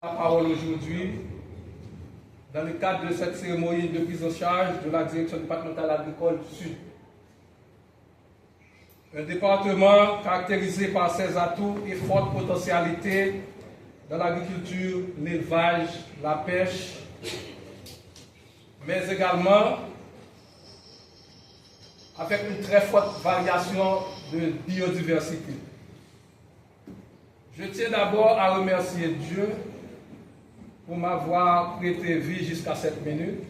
La parole aujourd'hui dans le cadre de cette cérémonie de prise en charge de la direction départementale agricole Sud. Un département caractérisé par ses atouts et fortes potentialités dans l'agriculture, l'élevage, la pêche, mais également avec une très forte variation de biodiversité. Je tiens d'abord à remercier Dieu pour m'avoir prêté vie jusqu'à cette minute.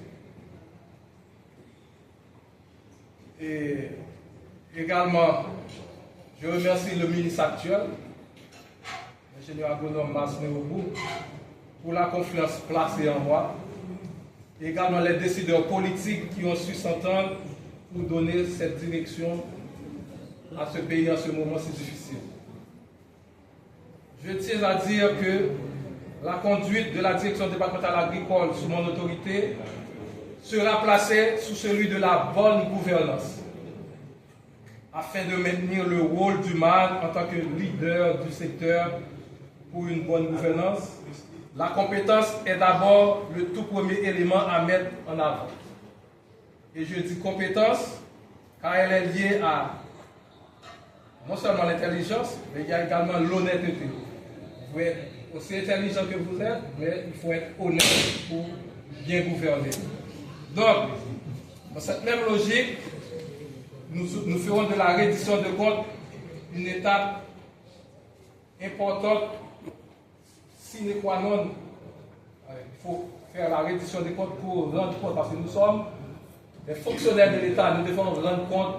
Et également, je remercie le ministre actuel, l'ingénieur agronome Masné Obou, pour la confiance placée en moi. Et également les décideurs politiques qui ont su s'entendre pour donner cette direction à ce pays en ce moment si difficile. Je tiens à dire que la conduite de la direction départementale agricole sous mon autorité sera placée sous celui de la bonne gouvernance, afin de maintenir le rôle du MAG en tant que leader du secteur pour une bonne gouvernance. La compétence est d'abord le tout premier élément à mettre en avant. Et je dis compétence car elle est liée à non seulement l'intelligence, mais il y a également l'honnêteté. Vous pouvez être aussi intelligent que vous êtes, mais il faut être honnête pour bien gouverner. Donc, dans cette même logique, nous ferons de la reddition de comptes une étape importante, sine qua non. Il faut faire la reddition des comptes pour rendre compte, parce que nous sommes des fonctionnaires de l'État, nous devons rendre compte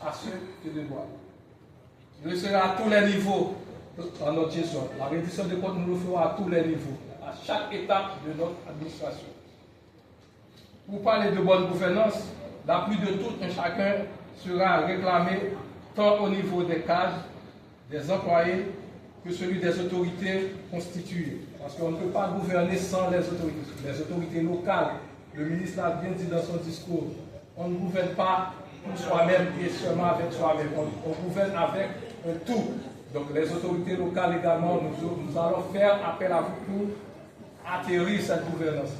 à ceux qui doivent. Je le ferai à tous les niveaux dans notre gestion. La reddition des comptes, nous le ferons à tous les niveaux, à chaque étape de notre administration. Pour parler de bonne gouvernance, l'appui de tout un chacun sera réclamé tant au niveau des cadres, des employés, que celui des autorités constituées. Parce qu'on ne peut pas gouverner sans les autorités. Les autorités locales, le ministre l'a bien dit dans son discours, on ne gouverne pas pour soi-même et seulement avec soi-même. On gouverne avec un tout. Donc les autorités locales également, nous allons faire appel à vous pour atterrir cette gouvernance.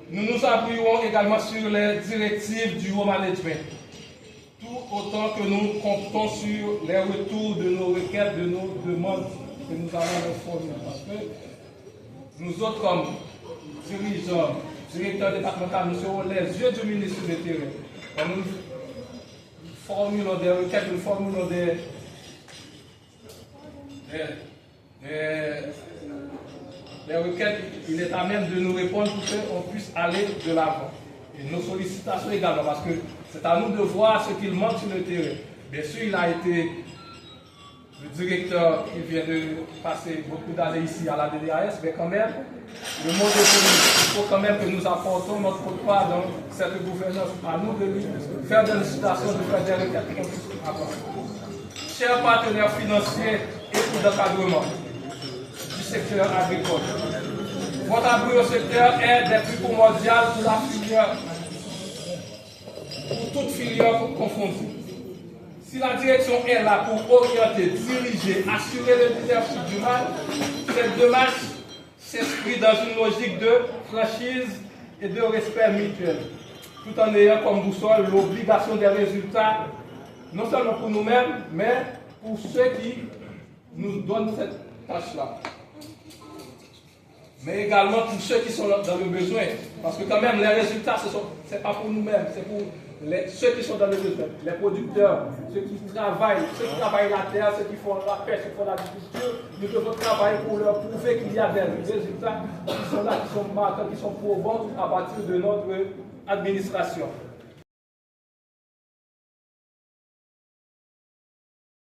Nous nous appuyons également sur les directives du haut management. Tout autant que nous comptons sur les retours de nos requêtes, de nos demandes que nous allons leur fournir. Parce que nous autres, comme dirigeants, directeurs départementaux, nous serons les yeux du ministre sur le terrain. Et nous formulons des requêtes, nous formulons des requêtes, il est à même de nous répondre pour qu'on puisse aller de l'avant. Et nos sollicitations également, parce que c'est à nous de voir ce qu'il manque sur le terrain. Bien sûr, il a été le directeur qui vient de passer beaucoup d'années ici à la DDAS, mais quand même, le mot de il faut quand même que nous apportons notre part dans cette gouvernance. À nous de lui faire des sollicitations, de faire des requêtes qu'on puisse avancer. Chers partenaires financiers et d'encadrement du secteur agricole, votre appui au secteur est des plus primordiales pour la filière, pour toute filière confondue. Si la direction est là pour orienter, diriger, assurer le leadership du MAG, cette démarche s'inscrit dans une logique de franchise et de respect mutuel, tout en ayant comme boussole l'obligation des résultats, non seulement pour nous-mêmes, mais pour ceux qui nous donnent cette tâche-là. Mais également pour ceux qui sont dans le besoin. Parce que quand même, les résultats, ce n'est pas pour nous-mêmes, c'est pour ceux qui sont dans le besoin. Les producteurs, ceux qui travaillent la terre, ceux qui font la pêche, qui font l'agriculture. Nous devons travailler pour leur prouver qu'il y a des résultats qui sont là, qui sont marquants, qui sont probants à partir de notre administration.